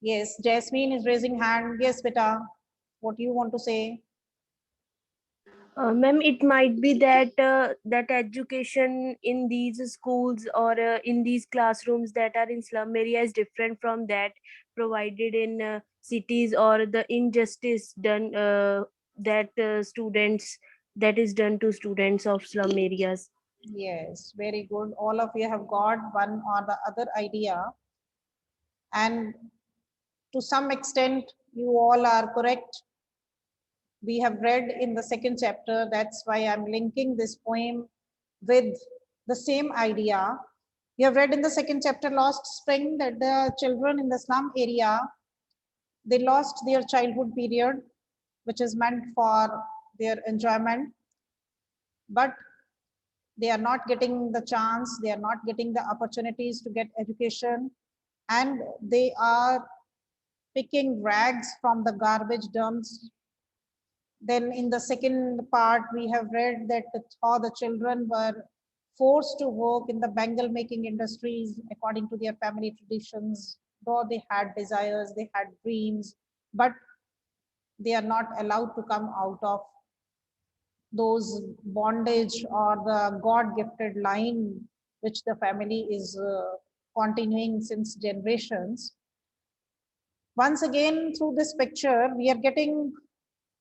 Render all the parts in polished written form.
Yes, Jasmine is raising hand. Yes, beta. What do you want to say? Ma'am, it might be that that education in these schools or in these classrooms that are in slum area is different from that provided in cities, or the injustice done that students that is done to students of slum areas. Yes, very good. All of you have got one or the other idea, and to some extent, you all are correct. We have read in the second chapter. That's why I'm linking this poem with the same idea. You have read in the second chapter last spring that the children in the slum area, they lost their childhood period, which is meant for their enjoyment, but they are not getting the chance, they are not getting the opportunities to get education, and they are picking rags from the garbage dumps. Then in the second part, we have read that how the children were forced to work in the bangle making industries according to their family traditions, though they had desires, they had dreams, but they are not allowed to come out of those bondage or the God gifted line which the family is continuing since generations. Once again, through this picture, we are getting,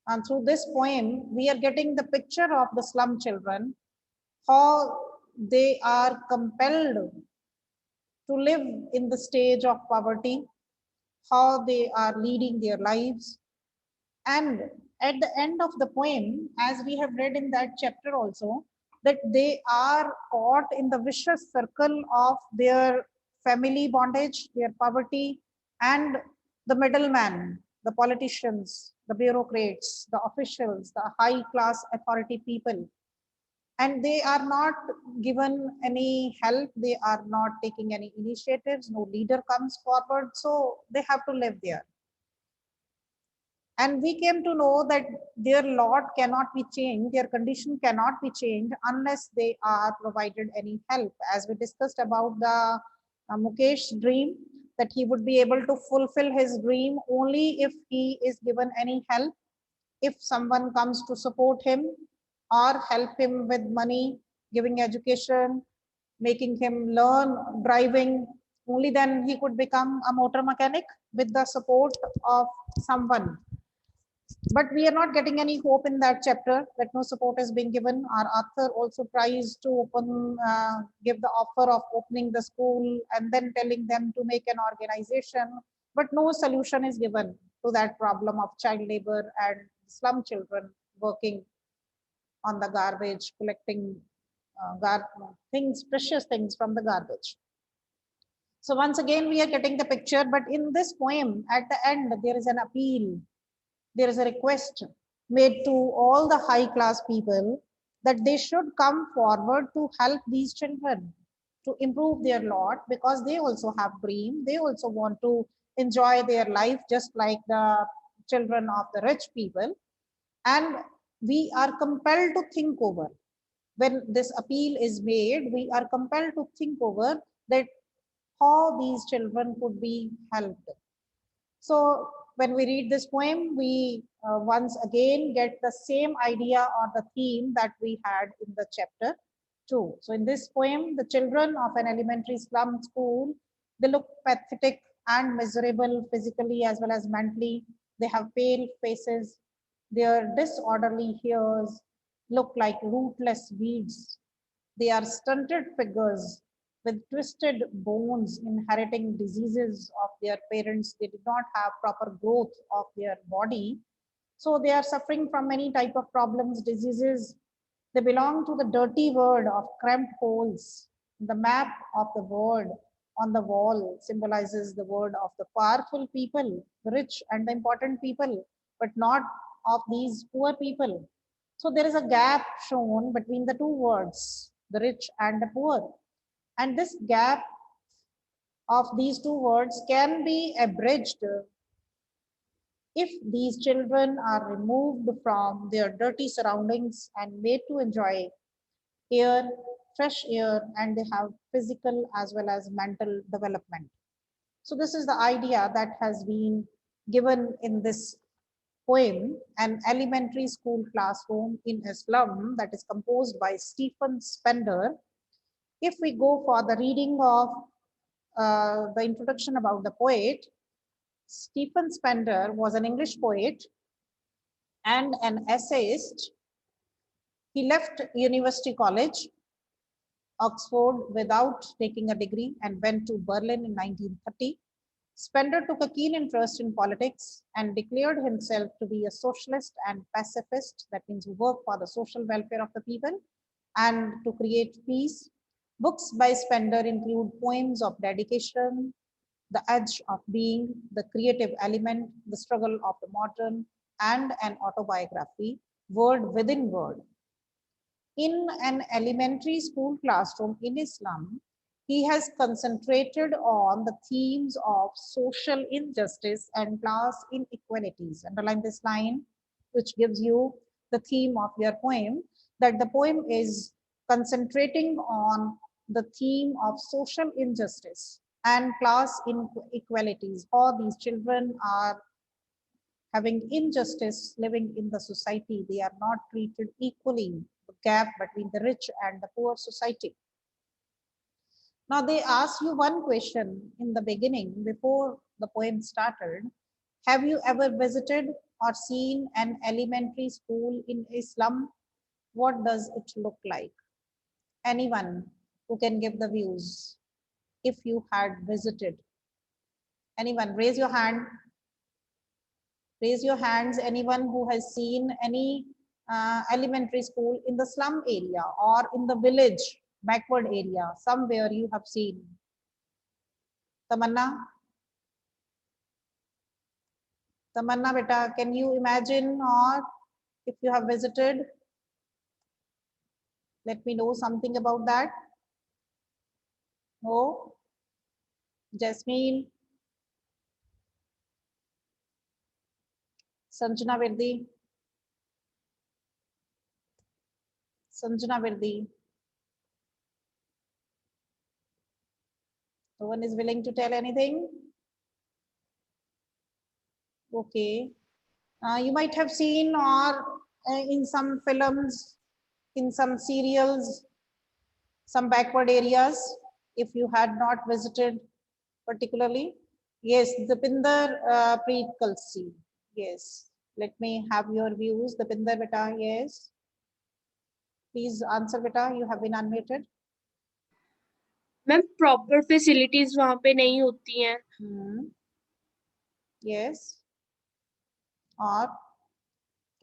and through this poem, we are getting the picture of the slum children, how they are compelled to live in the stage of poverty, how they are leading their lives. And at the end of the poem, as we have read in that chapter also, that they are caught in the vicious circle of their family bondage, their poverty, and the middleman, the politicians, the bureaucrats, the officials, the high class authority people. And they are not given any help, they are not taking any initiatives, no leader comes forward, so they have to live there. And we came to know that their lot cannot be changed, their condition cannot be changed unless they are provided any help. As we discussed about the Mukesh dream, that he would be able to fulfill his dream only if he is given any help, if someone comes to support him or help him with money, giving education, making him learn driving, only then he could become a motor mechanic with the support of someone. But we are not getting any hope in that chapter, that no support is being given. Our author also tries to give the offer of opening the school and then telling them to make an organization, but no solution is given to that problem of child labor and slum children working on the garbage, collecting things, precious things from the garbage. So once again, we are getting the picture, but in this poem, at the end, there is an appeal, there is a request made to all the high class people that they should come forward to help these children to improve their lot, because they also have dream, they also want to enjoy their life just like the children of the rich people. And we are compelled to think over, when this appeal is made, we are compelled to think over that how these children could be helped. So when we read this poem, we once again get the same idea or the theme that we had in the chapter 2. So in this poem, the children of an elementary slum school, they look pathetic and miserable physically as well as mentally. They have pale faces. Their disorderly hairs look like rootless weeds. They are stunted figures with twisted bones, inheriting diseases of their parents. They did not have proper growth of their body. So they are suffering from many type of problems, diseases. They belong to the dirty world of cramped holes. The map of the world on the wall symbolizes the word of the powerful people, the rich and the important people, but not of these poor people. So there is a gap shown between the two words, the rich and the poor. And this gap of these two words can be abridged if these children are removed from their dirty surroundings and made to enjoy air, fresh air, and they have physical as well as mental development. So this is the idea that has been given in this poem, An Elementary School Classroom in a Slum, that is composed by Stephen Spender. If we go for the reading of the introduction about the poet, Stephen Spender was an English poet and an essayist. He left University College, Oxford, without taking a degree and went to Berlin in 1930. Spender took a keen interest in politics and declared himself to be a socialist and pacifist, that means work for the social welfare of the people and to create peace. Books by Spender include poems of dedication, The Edge of Being, The Creative Element, The Struggle of the Modern, and an autobiography, Word Within Word. In an elementary school classroom in Islam, he has concentrated on the themes of social injustice and class inequalities. Underline this line, which gives you the theme of your poem, that the poem is concentrating on the theme of social injustice and class inequalities. All these children are having injustice living in the society. They are not treated equally, the gap between the rich and the poor society. Now they ask you one question in the beginning before the poem started. Have you ever visited or seen an elementary school in Islam? What does it look like? Anyone who can give the views if you had visited? Anyone, raise your hand. Raise your hands, anyone who has seen any elementary school in the slum area or in the village, backward area, somewhere you have seen. Tamanna? Tamanna beta, can you imagine or if you have visited? Let me know something about that. No? Jasmine? Sanjana Virdi? Sanjana Virdi? No one is willing to tell anything? Okay. You might have seen or in some films, in some serials, some backward areas, if you had not visited particularly. Yes, Dipinder Preet Kalsi. Yes, let me have your views. Dipinder beta, yes. Please answer beta, you have been unmuted. Ma'am proper facilities वहाँ पे नहीं होती हैं. Yes. और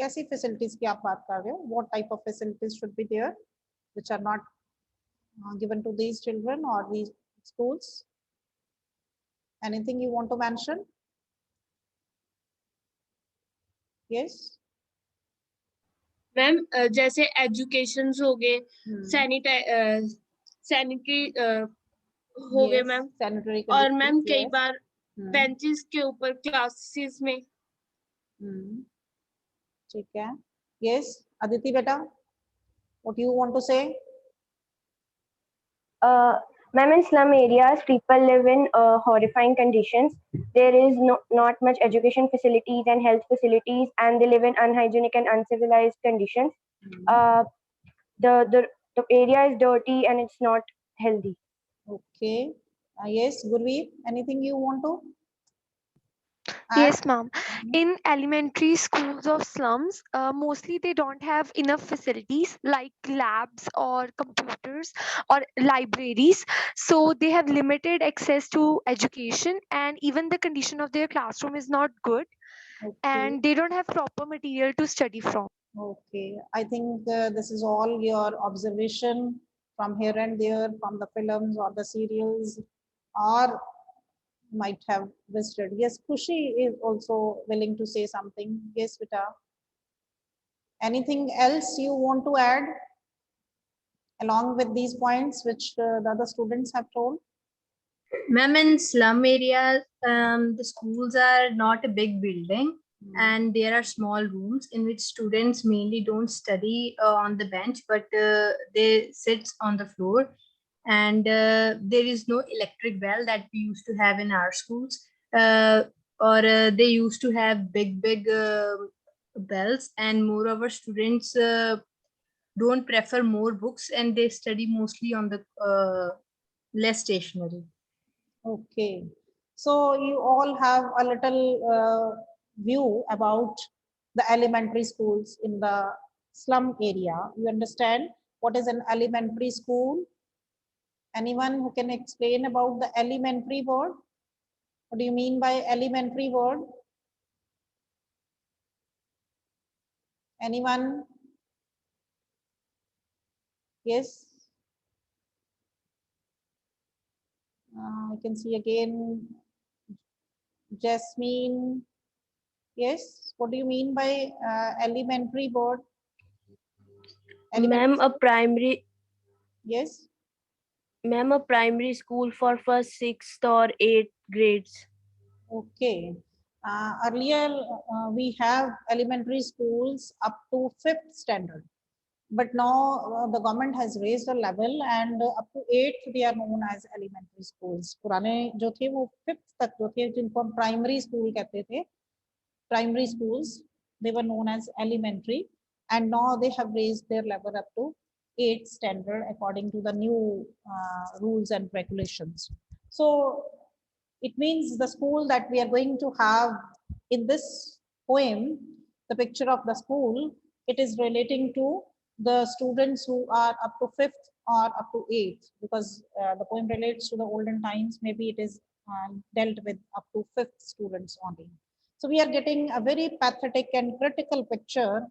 कैसी facilities की आप बात कर रहे हो? What type of facilities should be there which are not given to these children or these schools? Anything you want to mention? Yes. Ma'am जैसे एजुकेशन हो गए, सैनिटरी हो गए मैम, Sanitary और मैम conditions, कई yes. बार benches के ऊपर classes में. ठीक है. Yes, Aditi beta, what do you want to say? Ma'am, in slum areas, people live in horrifying conditions. There is not much education facilities and health facilities, and they live in unhygienic and uncivilized conditions. The area is dirty and it's not healthy. Okay. Yes, Gurveer, anything you want to add? Yes, ma'am. In elementary schools of slums, mostly they don't have enough facilities like labs or computers or libraries. So they have limited access to education, and even the condition of their classroom is not good, and they don't have proper material to study from. Okay, I think this is all your observation from here and there, from the films or the serials, or might have visited. Yes, Kushi is also willing to say something. Yes, Vita. Anything else you want to add along with these points which the other students have told? Ma'am, in slum areas, the schools are not a big building, and there are small rooms in which students mainly don't study on the bench, but they sit on the floor. and there is no electric bell that we used to have in our schools, or they used to have big bells, and moreover students don't prefer more books and they study mostly on the less stationery. Okay, so you all have a little view about the elementary schools in the slum area. You understand what is an elementary school? Anyone who can explain about the elementary word? What do you mean by elementary word? Anyone? Yes. I can see again Jasmine. Yes. What do you mean by elementary word? Ma'am, a primary Yes. ma'am, a primary school for first, sixth, or eighth grades. Okay. Earlier, we have elementary schools up to 5th standard. But now the government has raised the level and up to 8th they are known as elementary schools. पुराने जो थे वो 5th तक जो थे जिनको हम primary school कहते थे, primary schools, they were known as elementary, and now they have raised their level up to 8th standard according to the new rules and regulations. So it means the school that we are going to have in this poem, the picture of the school, it is relating to the students who are up to 5th or up to 8th, because the poem relates to the olden times. Maybe it is dealt with up to 5th students only. So we are getting a very pathetic and critical picture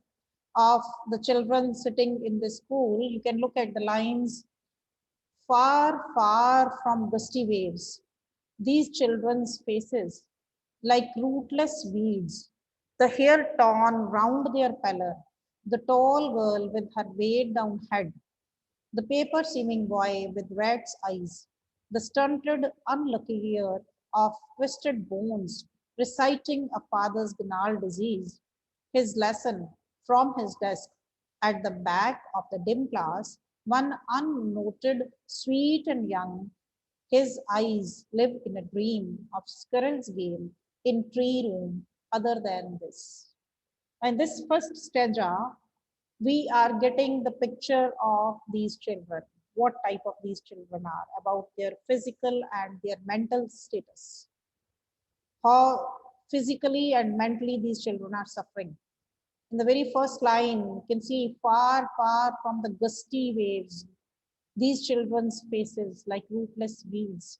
of the children sitting in the school. You can look at the lines. Far, far from gusty waves, these children's faces, like rootless weeds, the hair torn round their pallor, the tall girl with her weighed down head, the paper seeming boy with rat's eyes, the stunted, unlucky year of twisted bones, reciting a father's banal disease, his lesson from his desk at the back of the dim class, one unnoted, sweet and young, his eyes live in a dream of squirrel's game in tree room other than this. And this first stanza, we are getting the picture of these children, what type of these children are, about their physical and their mental status, how physically and mentally these children are suffering. In the very first line, you can see far, far from the gusty waves, these children's faces like rootless weeds.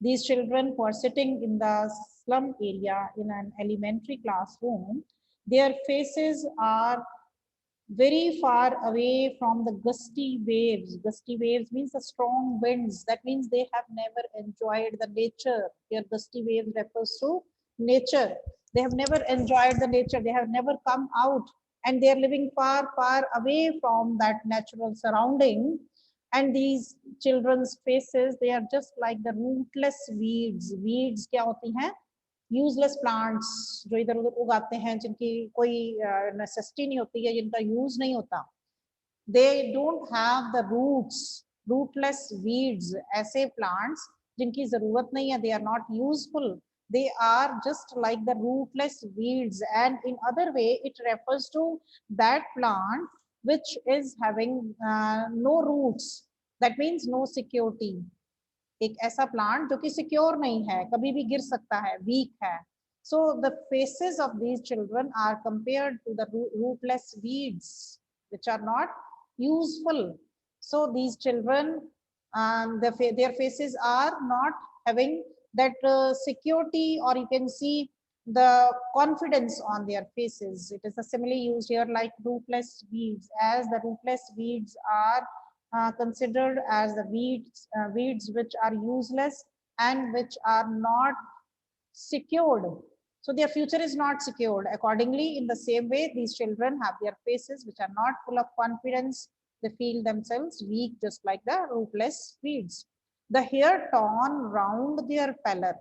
These children who are sitting in the slum area in an elementary classroom, their faces are very far away from the gusty waves. Gusty waves means the strong winds. That means they have never enjoyed the nature. Here, gusty waves refers to nature. They have never enjoyed the nature. They have never come out, and they are living far, far away from that natural surrounding. And these children's faces, they are just like the rootless weeds. Weeds क्या होती हैं? Useless plants जो इधर उधर उगाते हैं, जिनकी कोई नेसेसिटी नहीं होती है, जिनका यूज नहीं होता. They don't have the roots, rootless weeds, ऐसे प्लांट्स जिनकी जरूरत नहीं है, they are not useful, they are just like the rootless weeds. And in other way it refers to that plant which is having no roots. That means no security. एक ऐसा plant जो कि secure नहीं है, कभी भी गिर सकता है, वीक है. So the faces of these children are compared to the rootless weeds which are not useful. So these children, their faces are not having that security, or you can see the confidence on their faces. It is a simile used here, like rootless weeds, as the rootless weeds are considered as the weeds which are useless and which are not secured. So their future is not secured. Accordingly, in the same way, these children have their faces which are not full of confidence. They feel themselves weak, just like the rootless weeds. The hair torn round their pallor.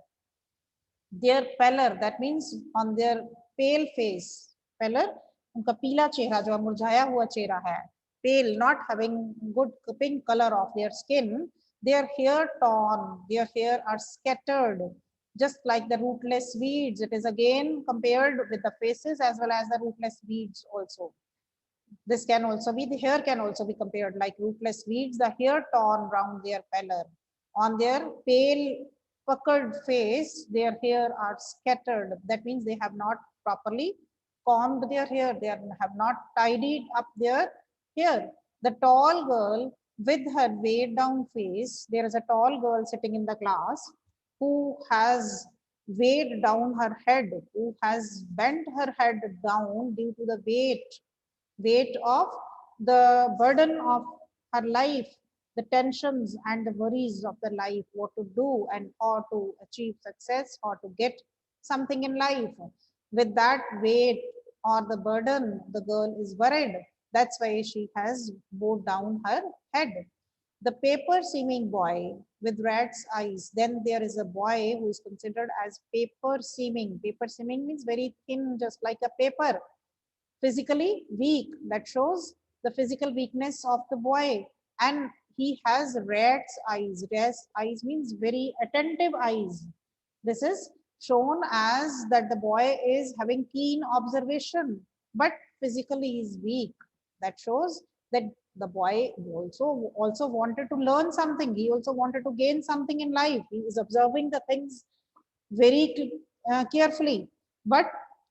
Their pallor, that means on their pale face. Pallor, उनका पीला चेहरा जो मुरझाया हुआ चेहरा है. Pale, not having good pink color of their skin. their hair torn, their hair are scattered, just like the rootless weeds. It is again compared with the faces as well as the rootless weeds also. This can also be, the hair can also be compared like rootless weeds, the hair torn round their pallor. On their pale, puckered face, their hair are scattered. That means they have not properly combed their hair, they have not tidied up their hair. The tall girl with her weighed down face, there is a tall girl sitting in the class who has weighed down her head, who has bent her head down due to the weight of the burden of her life, the tensions and the worries of the life, what to do and how to achieve success or to get something in life. With that weight or the burden, the girl is worried. That's why she has bowed down her head. The paper seeming boy with rat's eyes. Then there is a boy who is considered as paper seeming. Paper seeming means very thin, just like a paper, physically weak. That shows the physical weakness of the boy. And he has rat's eyes. Rat's eyes means very attentive eyes. This is shown as that the boy is having keen observation, but physically is weak. That shows that the boy also wanted to learn something. He also wanted to gain something in life. He is observing the things very carefully, but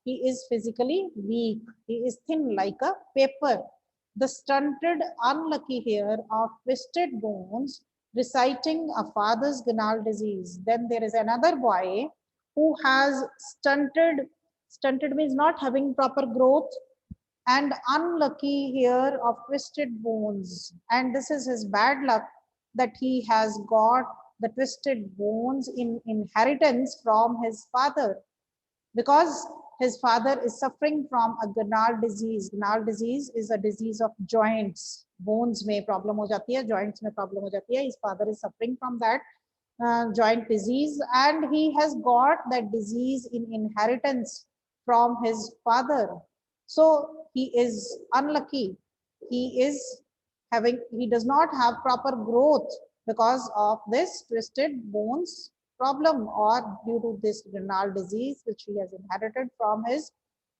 he is physically weak. He is thin like a paper. The stunted, unlucky hair of twisted bones, reciting a father's gnarled disease. Then there is another boy who has stunted means not having proper growth, and unlucky hair of twisted bones. And this is his bad luck, that he has got the twisted bones in inheritance from his father, because his father is suffering from a Gnarl disease. Gnarl disease is a disease of joints. Bones में problem हो जाती है, joints में problem हो जाती है. His father is suffering from that joint disease, and he has got that disease in inheritance from his father. So he is unlucky. He does not have proper growth because of this twisted bones problem, or due to this renal disease which he has inherited from his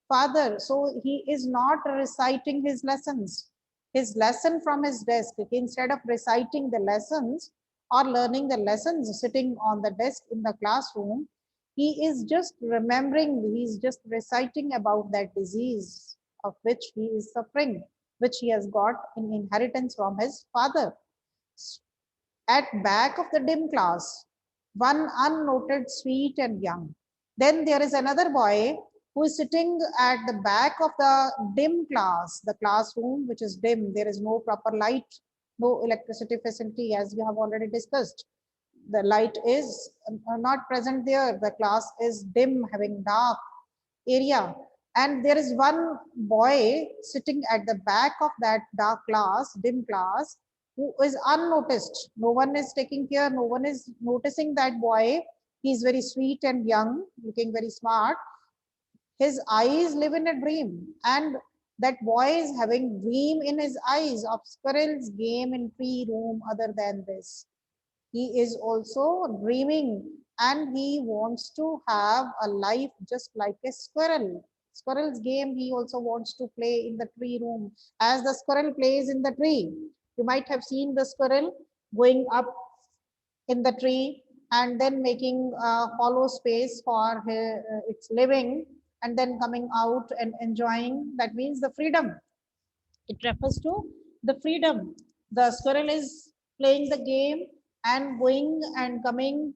father. So he is not reciting his lesson from his desk. Instead of reciting the lessons or learning the lessons sitting on the desk in the classroom, he is just remembering, he is just reciting about that disease of which he is suffering, which he has got in inheritance from his father. At back of the dim class, one unnoted, sweet and young. Then there is another boy who is sitting at the back of the dim class, the classroom which is dim. There is no proper light, no electricity facility, as we have already discussed. The light is not present there. The class is dim, having dark area. And there is one boy sitting at the back of that dark class, dim class, who is unnoticed. No one is taking care, no one is noticing that boy. He is very sweet and young, looking very smart. His eyes live in a dream, and that boy is having dream in his eyes of squirrels game in tree room. Other than this, he is also dreaming, and he wants to have a life just like a squirrel. Squirrel's game he also wants to play in the tree room, as the squirrel plays in the tree. You might have seen the squirrel going up in the tree and then making a hollow space for its living, and then coming out and enjoying. That means the freedom. It refers to the freedom. The squirrel is playing the game and going and coming,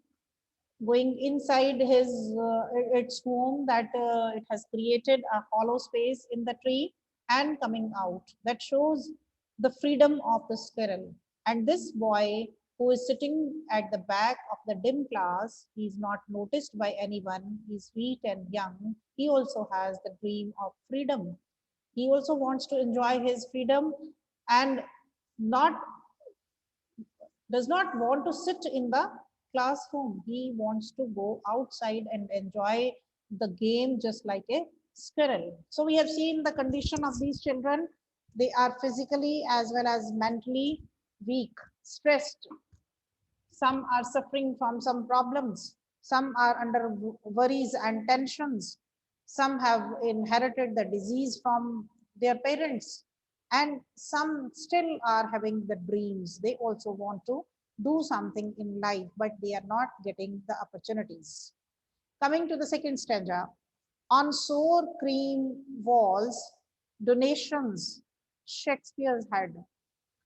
going inside its home, that it has created a hollow space in the tree, and coming out. That shows the freedom of the squirrel. And this boy who is sitting at the back of the dim class, he is not noticed by anyone. He is sweet and young. He also has the dream of freedom. He also wants to enjoy his freedom, and not does not want to sit in the classroom. He wants to go outside and enjoy the game just like a squirrel. So we have seen the condition of these children. They are physically as well as mentally weak, stressed. Some are suffering from some problems. Some are under worries and tensions. Some have inherited the disease from their parents. And some still are having the dreams. They also want to do something in life, but they are not getting the opportunities. Coming to the second stanza, on sour cream walls, donations Shakespeare's had,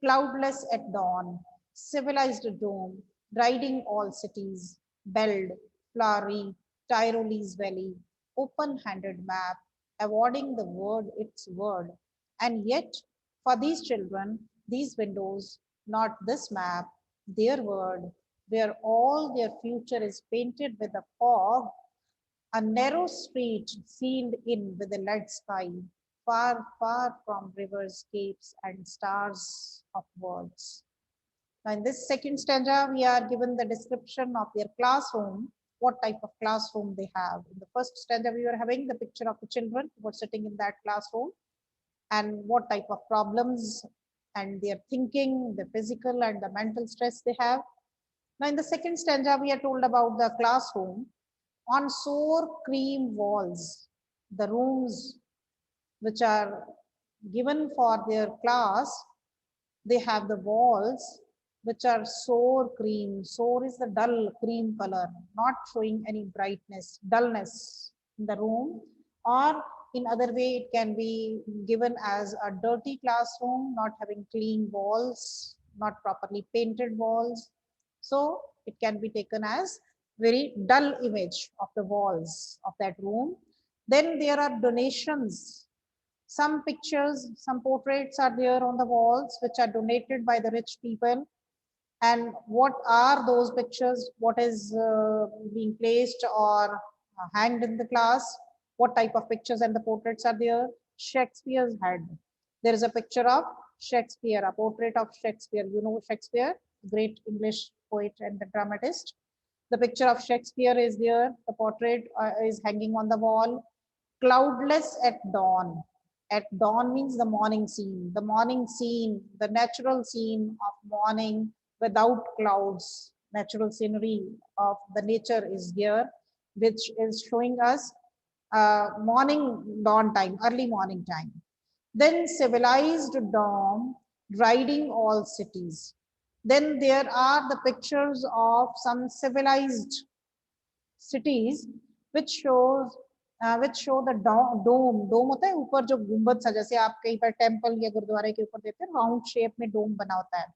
cloudless at dawn, civilized dome, riding all cities, belled, flowery, Tyrolese valley, open-handed map, awarding the word its word. And yet, for these children, these windows, not this map, their word, where all their future is painted with a fog, a narrow street sealed in with a lead sky, far, far from rivers, capes, and stars of words. Now, in this second stanza, we are given the description of their classroom, what type of classroom they have. In the first stanza, we were having the picture of the children who were sitting in that classroom and what type of problems and their thinking, the physical and the mental stress they have. Now, in the second stanza, we are told about the classroom. On sour cream walls, the rooms which are given for their class, they have the walls which are sour cream. Sour is the dull cream color, not showing any brightness, dullness in the room. Or in other way, it can be given as a dirty classroom, not having clean walls, not properly painted walls. So it can be taken as very dull image of the walls of that room. Then there are donations. Some pictures, some portraits are there on the walls which are donated by the rich people. And what are those pictures? What is being placed or hanged in the class? What type of pictures and the portraits are there? Shakespeare's head. There is a picture of Shakespeare, a portrait of Shakespeare. You know Shakespeare, great English poet and the dramatist. The picture of Shakespeare is there. The portrait is hanging on the wall. Cloudless at dawn. At dawn means the morning scene. The morning scene, the natural scene of morning without clouds. Natural scenery of the nature is here, which is showing us morning dawn time, early morning time. Then civilized dawn, riding all cities. Then there are the pictures of some civilized cities which show the dome होता है ऊपर जो गुंबद सा जैसे आप कहीं पर टेंपल या गुरुद्वारे के ऊपर देते हैं राउंड शेप में डोम बना होता है.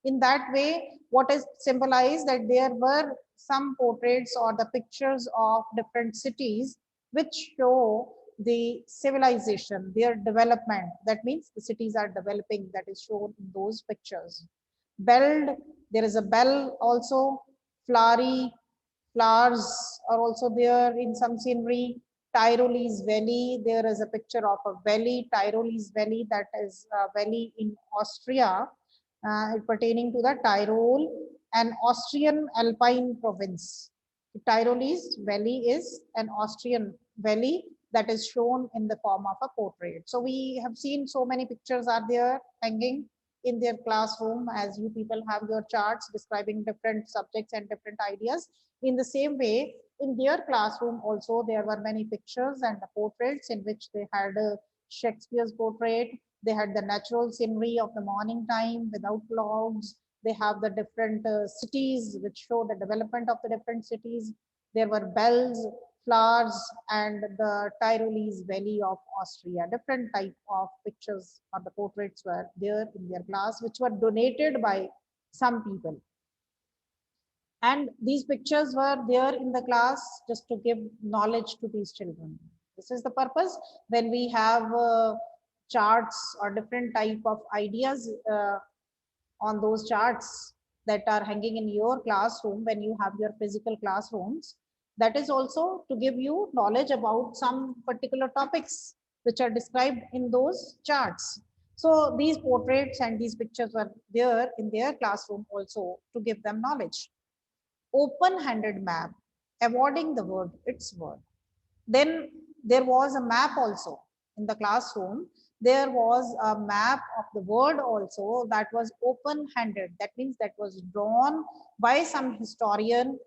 In that way, what is symbolized that there were some portraits or the pictures of different cities which show the civilization, their development. That means the cities are developing, that is shown in those pictures. Belled, there is a bell also. Flowery, flowers are also there in some scenery. Tyrolese Valley, there is a picture of a valley, Tyrolese Valley, that is a valley in Austria, pertaining to the Tyrol, an Austrian alpine province. The Tyrolese Valley is an Austrian valley that is shown in the form of a portrait. So we have seen so many pictures are there hanging in their classroom, as you people have your charts describing different subjects and different ideas. In the same way, in their classroom also there were many pictures and the portraits in which they had Shakespeare's portrait. They had the natural scenery of the morning time without clouds. They have the different cities which show the development of the different cities. There were bells, flowers, and the Tyrolese Valley of Austria. Different type of pictures or the portraits were there in their class, which were donated by some people. And these pictures were there in the class just to give knowledge to these children. This is the purpose. When we have charts or different type of ideas on those charts that are hanging in your classroom, when you have your physical classrooms, that is also to give you knowledge about some particular topics which are described in those charts. So these portraits and these pictures were there in their classroom also to give them knowledge. Open-handed map, awarding the word its word. Then there was a map also in the classroom there was a map of the world also that was open-handed. That means that was drawn by some historian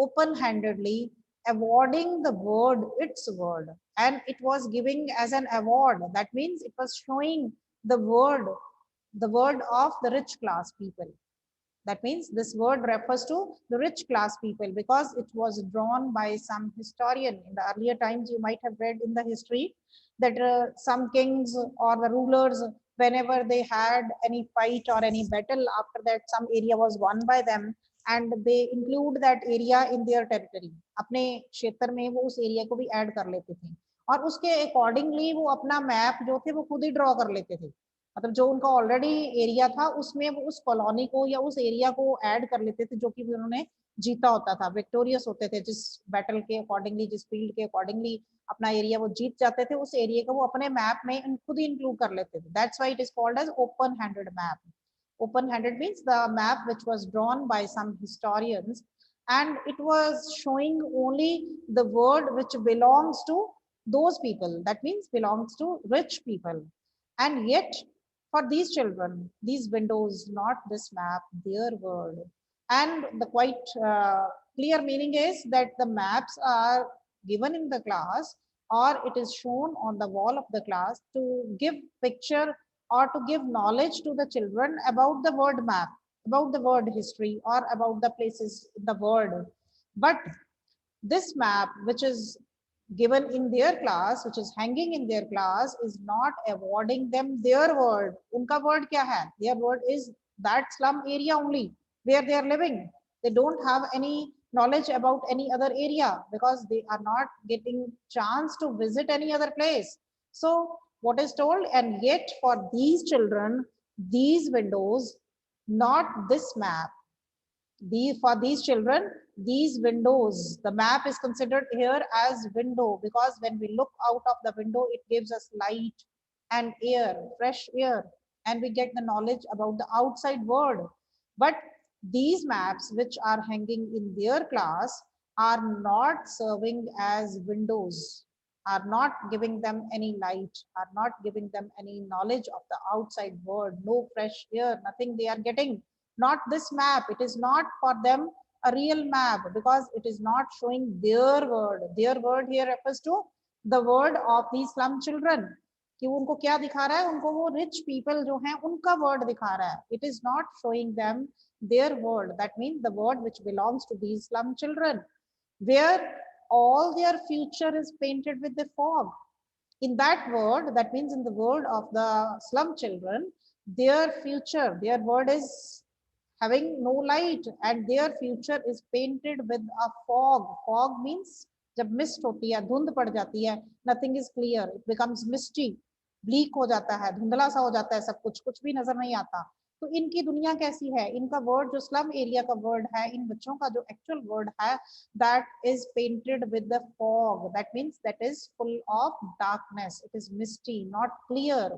open-handedly, awarding the word its word, and it was giving as an award. That means it was showing the word of the rich class people. That means this word refers to the rich class people because it was drawn by some historian. In the earlier times, you might have read in the history that some kings or the rulers, whenever they had any fight or any battle, after that some area was won by them, and they include that area in their territory. अपने क्षेत्र में वो उस area को भी add कर लेते थे और उसके अकॉर्डिंगली वो अपना मैप जो थे वो खुद ही ड्रॉ कर लेते थे। मतलब जो उनका ऑलरेडी एरिया था उसमें वो उस कॉलोनी को या उस एरिया को ऐड कर लेते थे जो कि उन्होंने जीता होता था, विक्टोरियस होते थे, जिस बैटल के अकॉर्डिंगली, जिस फील्ड के अकॉर्डिंगली अपना एरिया वो जीत जाते थे, उस एरिया को वो अपने मैप में खुद ही इंक्लूड कर लेते थे। That's why it is called as open handed map. Open handed means the map which was drawn by some historians, and it was showing only the word which belongs to those people, that means belongs to rich people. And yet for these children, these windows, not this map, their world. And the quite clear meaning is that the maps are given in the class, or it is shown on the wall of the class to give picture or to give knowledge to the children about the word map, about the word history, or about the places in the world. But this map, which is given in their class, which is hanging in their class, is not awarding them their word. Unka word kya hai? Their word is that slum area only where they are living. They don't have any knowledge about any other area because they are not getting chance to visit any other place. So what is told, and yet for these children, these windows, not this map. For these children, these windows, the map is considered here as window because when we look out of the window, it gives us light and air, fresh air, and we get the knowledge about the outside world. But these maps which are hanging in their class are not serving as windows, are not giving them any light, are not giving them any knowledge of the outside world, no fresh air, nothing they are getting. Not this map. It is not for them a real map because it is not showing their word. Their word here refers to the word of these slum children. कि उनको क्या दिखा रहा है? उनको वो rich people जो हैं उनका word दिखा रहा है. It is not showing them their word. That means the word which belongs to these slum children, where all their future is painted with the fog. In that word, that means in the word of the slum children, their future, their word is having no light and their future is painted with a fog. Fog means जब mist होती है, धुंध पड़ जाती है, nothing is clear, it becomes misty, bleak हो जाता है, धुंधला सा हो जाता है सब कुछ भी नजर नहीं आता। तो इनकी दुनिया कैसी है? इनका वर्ड जो स्लम एरिया का वर्ड है, इन बच्चों का जो एक्चुअल वर्ड है, that is painted with the fog. That means that is full of darkness, it is misty, not clear.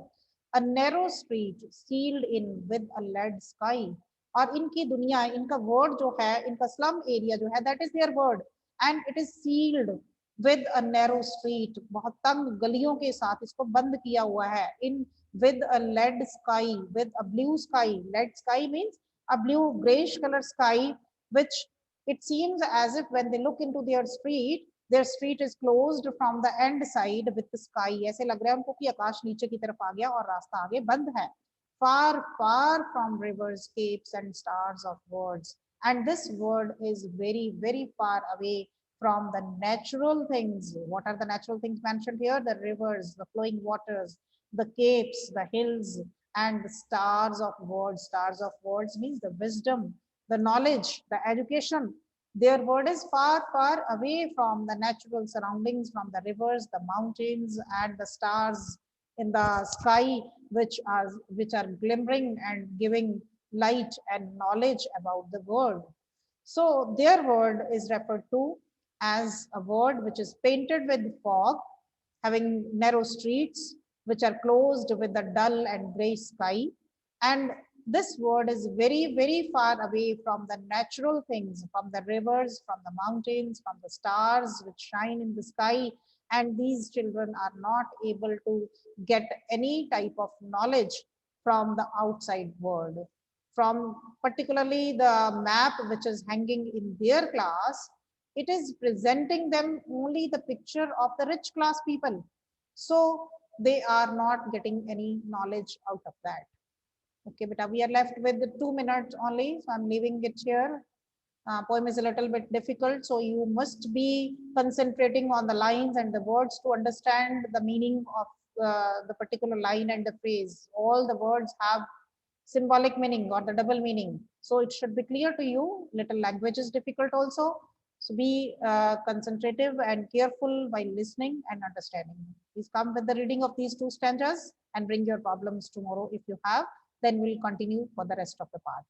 A narrow street sealed in with a lead sky. और इनकी दुनिया, इनका वर्ड जो है, इनका स्लम एरिया जो है, that is their world and it is sealed with a narrow street, बहुत तंग गलियों के साथ इसको बंद किया हुआ है, in with a lead sky, with a blue sky. Lead sky means a blue greyish colour sky which it seems as if when they look into their street is closed from the end side with the sky. ऐसे लग रहा है उनको कि आकाश नीचे की तरफ आ गया और रास्ता आगे बंद है. Far, far from rivers, capes, and stars of words. And this word is very, very far away from the natural things. What are the natural things mentioned here? The rivers, the flowing waters, the capes, the hills, and the stars of words. Stars of words means the wisdom, the knowledge, the education. Their word is far, far away from the natural surroundings, from the rivers, the mountains, and the stars in the sky, which are glimmering and giving light and knowledge about the world. So their word is referred to as a word which is painted with fog, having narrow streets which are closed with a dull and gray sky. And this word is very, very far away from the natural things, from the rivers, from the mountains, from the stars which shine in the sky, and these children are not able to get any type of knowledge from the outside world. From particularly the map which is hanging in their class, it is presenting them only the picture of the rich class people. So they are not getting any knowledge out of that. Okay, but we are left with 2 minutes only, so I'm leaving it here. Poem is a little bit difficult, so you must be concentrating on the lines and the words to understand the meaning of the particular line and the phrase. All the words have symbolic meaning or the double meaning, so it should be clear to you. Little language is difficult also, so be concentrative and careful while listening and understanding. Please come with the reading of these 2 stanzas and bring your problems tomorrow if you have. Then we'll continue for the rest of the part.